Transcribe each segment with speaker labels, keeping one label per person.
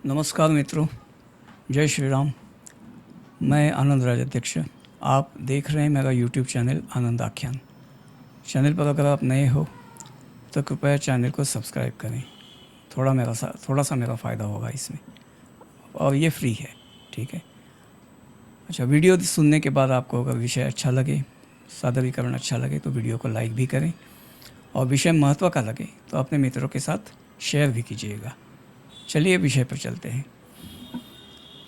Speaker 1: नमस्कार मित्रों, जय श्री राम। मैं आनंद राज अध्यक्ष। आप देख रहे हैं मेरा यूट्यूब चैनल आनंद आख्यान। चैनल पर अगर आप नए हो तो कृपया चैनल को सब्सक्राइब करें। थोड़ा सा मेरा फ़ायदा होगा इसमें, और ये फ्री है, ठीक है। अच्छा, वीडियो सुनने के बाद आपको अगर विषय अच्छा लगे, सादरीकरण अच्छा लगे तो वीडियो को लाइक भी करें, और विषय महत्व का लगे तो अपने मित्रों के साथ शेयर भी कीजिएगा। चलिए विषय पर चलते हैं।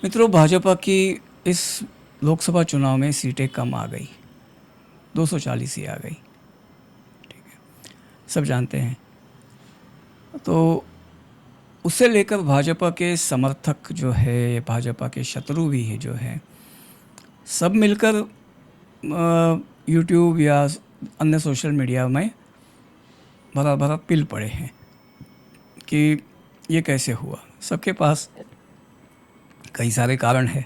Speaker 1: मित्रों, भाजपा की इस लोकसभा चुनाव में सीटें कम आ गई, 240 ही आ गई, ठीक है, सब जानते हैं। तो उसे लेकर भाजपा के समर्थक जो है, भाजपा के शत्रु भी है जो है, सब मिलकर यूट्यूब या अन्य सोशल मीडिया में भरा भरा पिल पड़े हैं कि ये कैसे हुआ। सबके पास कई सारे कारण हैं।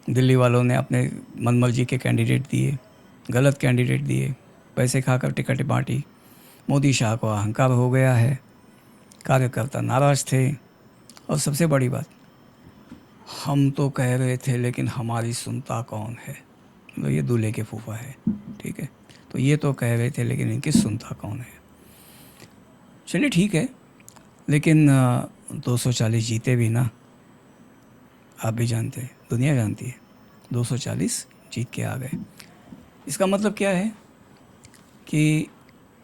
Speaker 1: दिल्ली वालों ने अपने मनमर्जी के कैंडिडेट दिए, गलत कैंडिडेट दिए, पैसे खाकर टिकट बांटी। मोदी शाह को अहंकार हो गया है, कार्यकर्ता नाराज़ थे, और सबसे बड़ी बात, हम तो कह रहे थे लेकिन हमारी सुनता कौन है। मतलब ये दूल्हे के फूफा है, ठीक है। तो ये तो कह रहे थे लेकिन इनकी सुनता कौन है। चलिए ठीक है, लेकिन 240 जीते भी ना, आप भी जानते हैं, दुनिया जानती है, 240 जीत के आ गए। इसका मतलब क्या है कि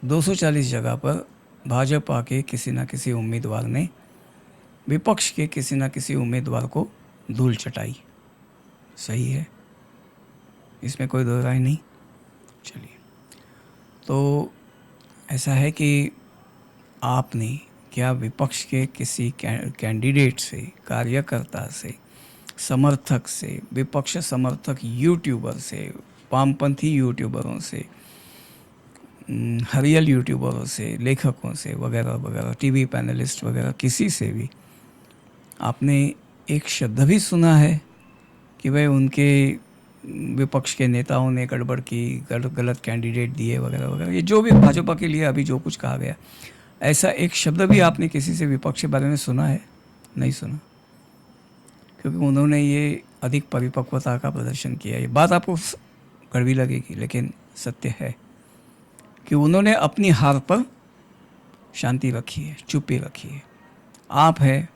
Speaker 1: 240 जगह पर भाजपा के किसी न किसी उम्मीदवार ने विपक्ष के किसी न किसी उम्मीदवार को धूल चटाई। सही है, इसमें कोई दो राय नहीं। चलिए, तो ऐसा है कि आपने क्या विपक्ष के किसी कैंडिडेट से, कार्यकर्ता से, समर्थक से, विपक्ष समर्थक यूट्यूबर से, वामपंथी यूट्यूबरों से, हरियल यूट्यूबरों से, लेखकों से वगैरह वगैरह, टीवी पैनलिस्ट वगैरह, किसी से भी आपने एक शब्द भी सुना है कि भाई उनके विपक्ष के नेताओं ने गड़बड़ की, गलत कैंडिडेट दिए वगैरह वगैरह, ये जो भी भाजपा के लिए अभी जो कुछ कहा गया, ऐसा एक शब्द भी आपने किसी से विपक्ष के बारे में सुना है? नहीं सुना, क्योंकि उन्होंने ये अधिक परिपक्वता का प्रदर्शन किया। ये बात आपको कड़वी लगेगी, लेकिन सत्य है कि उन्होंने अपनी हार पर शांति रखी है, चुप्पी रखी है। आप है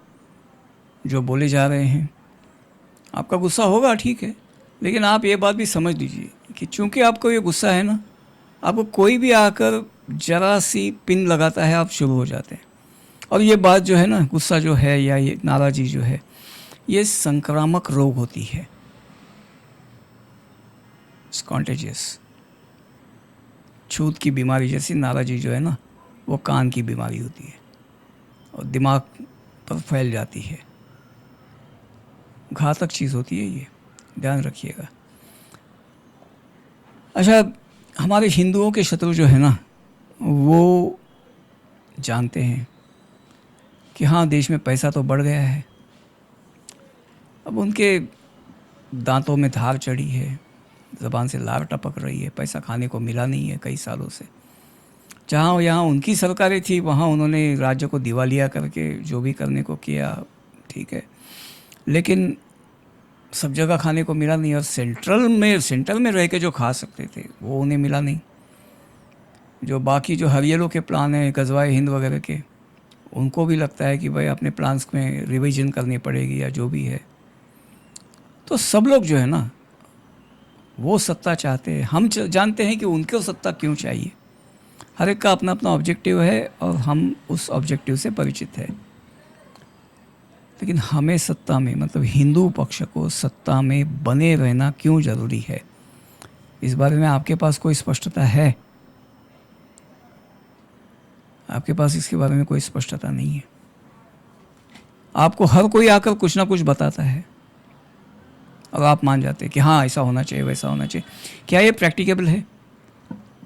Speaker 1: जो बोले जा रहे हैं, आपका गुस्सा होगा, ठीक है, लेकिन आप ये बात भी समझ लीजिए कि चूंकि आपको ये गुस्सा है ना, आपको कोई भी आकर जरा सी पिन लगाता है, आप शुरू हो जाते हैं। और ये बात जो है ना, गुस्सा जो है या ये नाराज़गी जो है, ये संक्रामक रोग होती है, कॉन्टेजियस। छूत की बीमारी जैसी नाराज़गी जो है ना, वो कान की बीमारी होती है और दिमाग पर फैल जाती है। घातक चीज़ होती है ये, ध्यान रखिएगा। अच्छा, हमारे हिंदुओं के शत्रु जो है ना, वो जानते हैं कि हाँ, देश में पैसा तो बढ़ गया है, अब उनके दांतों में धार चढ़ी है, ज़बान से लार टपक रही है, पैसा खाने को मिला नहीं है कई सालों से। जहाँ यहाँ उनकी सरकारें थी, वहाँ उन्होंने राज्य को दिवालिया करके जो भी करने को किया, ठीक है, लेकिन सब जगह खाने को मिला नहीं। और सेंट्रल में रह के जो खा सकते थे वो उन्हें मिला नहीं। जो बाकी जो हरियलों के प्लान हैं, गजवाए हिंद वगैरह के, उनको भी लगता है कि भाई अपने प्लान्स में रिवीजन करनी पड़ेगी या जो भी है। तो सब लोग जो है ना, वो सत्ता चाहते हैं। हम जानते हैं कि उनको सत्ता क्यों चाहिए। हर एक का अपना अपना ऑब्जेक्टिव है और हम उस ऑब्जेक्टिव से परिचित है। लेकिन हमें सत्ता में, मतलब हिंदू पक्ष को सत्ता में बने रहना क्यों ज़रूरी है, इस बारे में आपके पास कोई स्पष्टता है? आपके पास इसके बारे में कोई स्पष्टता नहीं है। आपको हर कोई आकर कुछ ना कुछ बताता है और आप मान जाते हैं कि हाँ, ऐसा होना चाहिए, वैसा होना चाहिए। क्या ये प्रैक्टिकेबल है?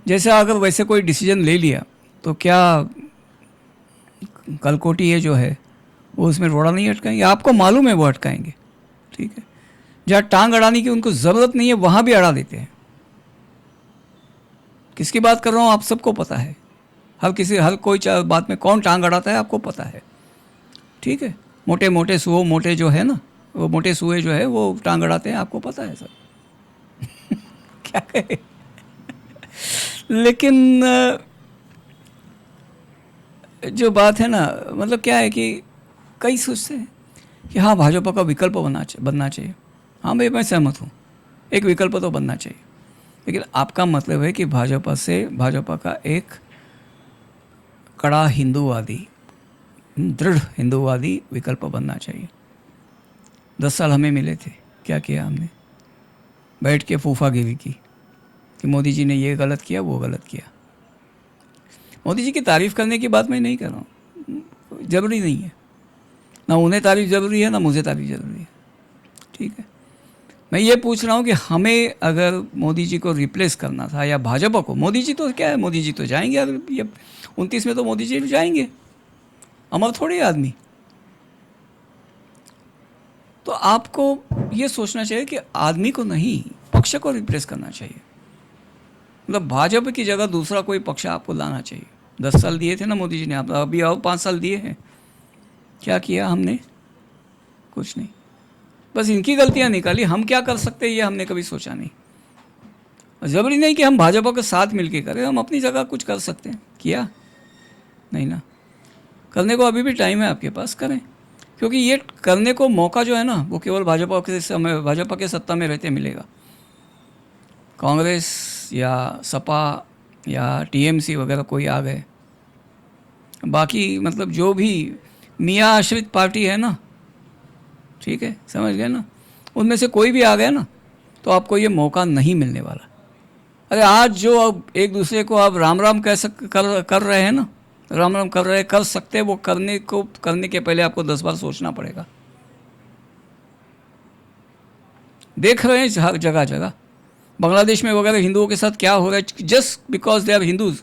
Speaker 1: जैसे अगर वैसे कोई डिसीजन ले लिया तो क्या कलकोटी ये जो है वो उसमें रोड़ा नहीं अटकाएंगे? आपको मालूम है वो अटकाएंगे, ठीक है। जहाँ टांग अड़ाने की उनको ज़रूरत नहीं है, वहाँ भी अड़ा देते हैं। किसकी बात कर रहा हूँ आप सबको पता है। हर कोई बात में कौन टांग अड़ाता है आपको पता है, ठीक है। मोटे मोटे सुओ मोटे जो है ना, वो मोटे सुए जो है वो टांग अड़ाते हैं, आपको पता है सर। क्या कहे। लेकिन जो बात है ना, मतलब क्या है कि कई सोचते हैं कि हाँ भाजपा का विकल्प बनना चाहिए। हाँ भाई, मैं सहमत हूँ, एक विकल्प तो बनना चाहिए, लेकिन आपका मतलब है कि भाजपा का एक कड़ा हिंदूवादी, दृढ़ हिंदूवादी विकल्प बनना चाहिए। 10 साल हमें मिले थे, क्या किया हमने? बैठ के फूफागिरी की कि मोदी जी ने ये गलत किया, वो गलत किया। मोदी जी की तारीफ़ करने की बात मैं नहीं कर रहा हूँ, ज़रूरी नहीं है, ना उन्हें तारीफ़ ज़रूरी है ना मुझे तारीफ़ ज़रूरी है, ठीक है। मैं ये पूछ रहा हूँ कि हमें अगर मोदी जी को रिप्लेस करना था या भाजपा को, मोदी जी तो क्या है, मोदी जी तो जाएंगे, अगर ये 29 में तो मोदी जी जाएंगे, अमर थोड़े आदमी। तो आपको ये सोचना चाहिए कि आदमी को नहीं, पक्ष को रिप्लेस करना चाहिए। मतलब भाजपा की जगह दूसरा कोई पक्ष आपको लाना चाहिए। 10 साल दिए थे ना मोदी जी ने, आप अभी और 5 साल दिए हैं, क्या किया हमने? कुछ नहीं, बस इनकी गलतियां निकाली। हम क्या कर सकते हैं ये हमने कभी सोचा नहीं। ज़रूरी नहीं कि हम भाजपा के साथ मिलके करें, हम अपनी जगह कुछ कर सकते हैं। किया नहीं ना, करने को अभी भी टाइम है आपके पास, करें। क्योंकि ये करने को मौका जो है ना, वो केवल भाजपा के सत्ता में रहते मिलेगा। कांग्रेस या सपा या टीएमसी वगैरह कोई आ गए, बाकी मतलब जो भी मियाँ आश्रित पार्टी है ना, ठीक है, समझ गए ना, उनमें से कोई भी आ गया ना, तो आपको ये मौका नहीं मिलने वाला। अरे आज जो अब एक दूसरे को आप राम राम कर रहे हैं ना, राम राम कर सकते हैं, वो करने के पहले आपको 10 बार सोचना पड़ेगा। देख रहे हैं हर जगह जगह, बांग्लादेश में वगैरह हिंदुओं के साथ क्या हो रहा है, just because they are Hindus,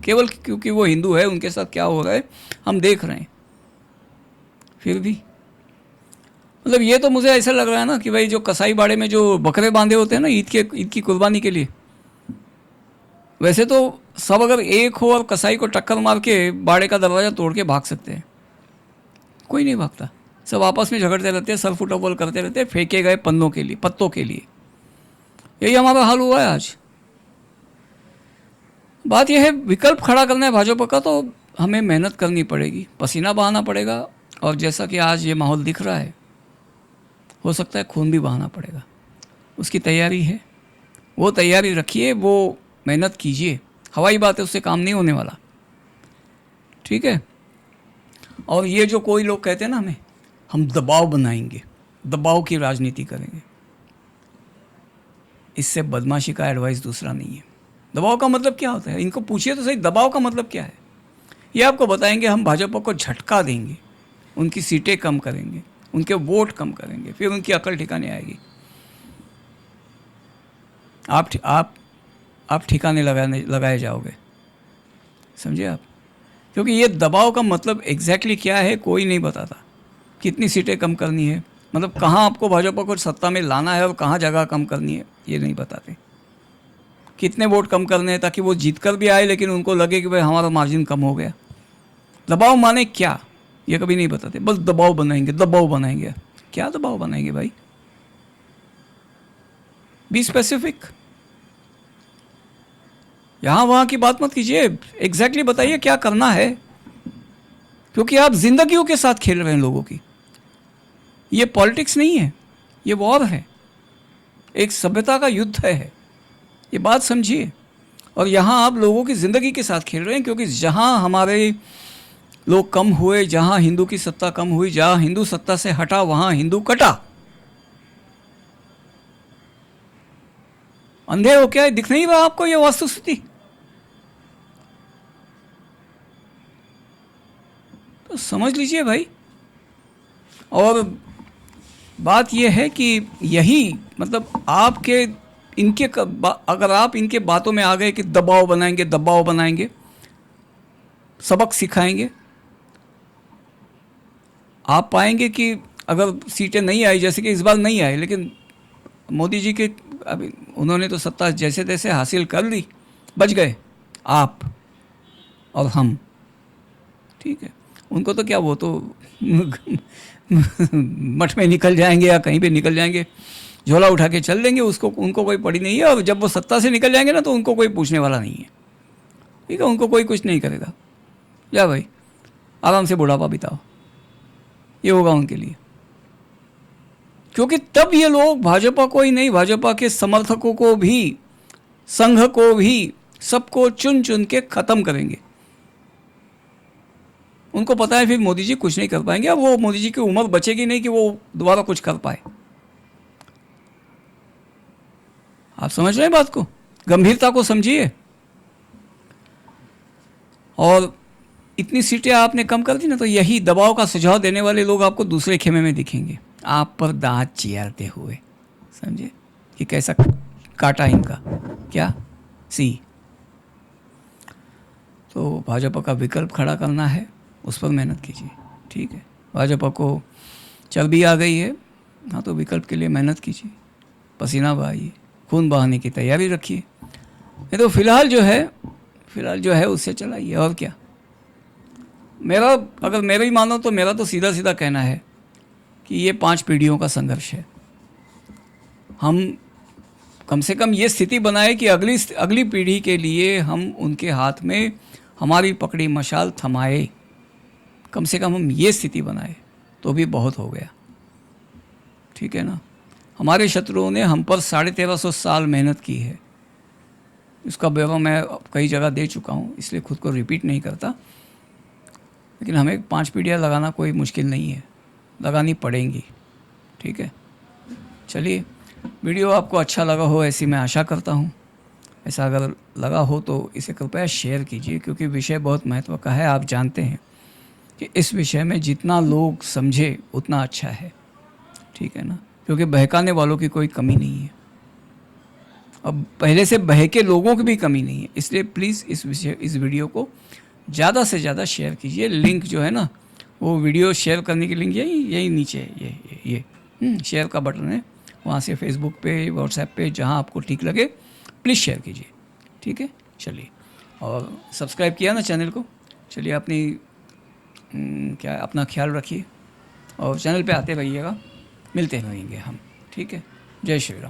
Speaker 1: केवल क्योंकि वो हिंदू है उनके साथ क्या हो रहा है हम देख रहे हैं। फिर भी मतलब ये तो मुझे ऐसा लग रहा है ना कि भाई जो कसाई बाड़े में जो बकरे बांधे होते हैं ना ईद की कुर्बानी के लिए, वैसे तो सब अगर एक हो और कसाई को टक्कर मार के बाड़े का दरवाज़ा तोड़ के भाग सकते हैं, कोई नहीं भागता। सब आपस में झगड़ते रहते हैं, सर फुटबॉल करते रहते हैं, फेंके गए पत्तों के लिए। यही हमारा हाल हुआ है आज। बात यह है, विकल्प खड़ा करना है भाजपा का, तो हमें मेहनत करनी पड़ेगी, पसीना बहाना पड़ेगा, और जैसा कि आज ये माहौल दिख रहा है, हो सकता है खून भी बहाना पड़ेगा। उसकी तैयारी है, वो तैयारी रखिए, वो मेहनत कीजिए। हवाई बात है, उससे काम नहीं होने वाला, ठीक है। और ये जो कोई लोग कहते हैं ना हम दबाव बनाएंगे, दबाव की राजनीति करेंगे, इससे बदमाशी का एडवाइस दूसरा नहीं है। दबाव का मतलब क्या होता है, इनको पूछिए तो सही, दबाव का मतलब क्या है। ये आपको बताएंगे हम भाजपा को झटका देंगे, उनकी सीटें कम करेंगे, उनके वोट कम करेंगे, फिर उनकी अकल ठिकाने आएगी। आप ठिकाने लगाए जाओगे, समझे आप। क्योंकि ये दबाव का मतलब एग्जैक्टली क्या है कोई नहीं बताता। कितनी सीटें कम करनी है, मतलब कहाँ आपको भाजपा को सत्ता में लाना है और कहाँ जगह कम करनी है, ये नहीं बताते। कितने वोट कम करने हैं ताकि वो जीत कर भी आए लेकिन उनको लगे कि भाई हमारा मार्जिन कम हो गया। दबाव माने क्या, ये कभी नहीं बताते। बस दबाव बनाएंगे। क्या दबाव बनाएंगे भाई, बी स्पेसिफिक। यहाँ वहाँ की बात मत कीजिए, एग्जैक्टली बताइए क्या करना है। क्योंकि आप जिंदगियों के साथ खेल रहे हैं लोगों की। ये पॉलिटिक्स नहीं है, ये वॉर है, एक सभ्यता का युद्ध है, ये बात समझिए। और यहाँ आप लोगों की ज़िंदगी के साथ खेल रहे हैं, क्योंकि जहाँ हमारे लोग कम हुए, जहाँ हिंदू की सत्ता कम हुई, जहाँ हिंदू सत्ता से हटा वहाँ हिंदू कटा। अंधे हो क्या, दिख नहीं रहा आपको ये वास्तुस्थिति? तो समझ लीजिए भाई। और बात यह है कि यही मतलब आपके अगर आप इनके बातों में आ गए कि दबाव बनाएंगे, सबक सिखाएंगे, आप पाएंगे कि अगर सीटें नहीं आई, जैसे कि इस बार नहीं आई, लेकिन मोदी जी के अभी उन्होंने तो सत्ता जैसे तैसे हासिल कर ली, बच गए आप और हम, ठीक है। उनको तो क्या, वो तो मठ में निकल जाएंगे या कहीं पे निकल जाएंगे, झोला उठा के चल देंगे, उसको उनको कोई पड़ी नहीं है। और जब वो सत्ता से निकल जाएंगे ना तो उनको कोई पूछने वाला नहीं है, ठीक है, उनको कोई कुछ नहीं करेगा। जा भाई आराम से बुढ़ापा बिताओ, ये होगा उनके लिए। क्योंकि तब ये लोग भाजपा को ही नहीं, भाजपा के समर्थकों को भी, संघ को भी, सबको चुन चुन के ख़त्म करेंगे। उनको पता है फिर मोदी जी कुछ नहीं कर पाएंगे। अब वो मोदी जी की उम्र बचेगी नहीं कि वो दोबारा कुछ कर पाए। आप समझ रहे हैं बात को, गंभीरता को समझिए। और इतनी सीटें आपने कम कर दी ना, तो यही दबाव का सुझाव देने वाले लोग आपको दूसरे खेमे में दिखेंगे, आप पर दांत चियारते हुए। समझे कि कैसा काटा इनका, क्या सी। तो भाजपा का विकल्प खड़ा करना है, उस पर मेहनत कीजिए, ठीक है। भाजपा को चर्बी आ गई है, हाँ, तो विकल्प के लिए मेहनत कीजिए, पसीना बहाइए, खून बहाने की तैयारी रखिए। ये तो फिलहाल जो है उससे चलाइए, और क्या। मेरा, अगर मेरा ही मानो तो मेरा तो सीधा सीधा कहना है कि ये 5 पीढ़ियों का संघर्ष है। हम कम से कम ये स्थिति बनाए कि अगली पीढ़ी के लिए हम उनके हाथ में हमारी पकड़ी मशाल थमाए। कम से कम हम ये स्थिति बनाए तो भी बहुत हो गया, ठीक है ना। हमारे शत्रुओं ने हम पर 1350 साल मेहनत की है, इसका ब्यौरा मैं कई जगह दे चुका हूँ, इसलिए खुद को रिपीट नहीं करता। लेकिन हमें 5 पीढ़ियाँ लगाना कोई मुश्किल नहीं है, लगानी पड़ेंगी, ठीक है। चलिए, वीडियो आपको अच्छा लगा हो ऐसी मैं आशा करता हूँ। ऐसा अगर लगा हो तो इसे कृपया शेयर कीजिए, क्योंकि विषय बहुत महत्व का है। आप जानते हैं कि इस विषय में जितना लोग समझे उतना अच्छा है, ठीक है ना, क्योंकि बहकाने वालों की कोई कमी नहीं है, अब पहले से बहके लोगों की भी कमी नहीं है। इसलिए प्लीज़ इस वीडियो को ज़्यादा से ज़्यादा शेयर कीजिए। लिंक जो है ना, वो वीडियो शेयर करने की लिंक यही नीचे है, ये शेयर का बटन है, वहाँ से फेसबुक पे, व्हाट्सएप पे, जहाँ आपको ठीक लगे प्लीज़ शेयर कीजिए, ठीक है। चलिए, और सब्सक्राइब किया ना चैनल को। चलिए, अपना ख्याल रखिए और चैनल पे आते रहिएगा, मिलते रहेंगे हम, ठीक है। जय श्री राम।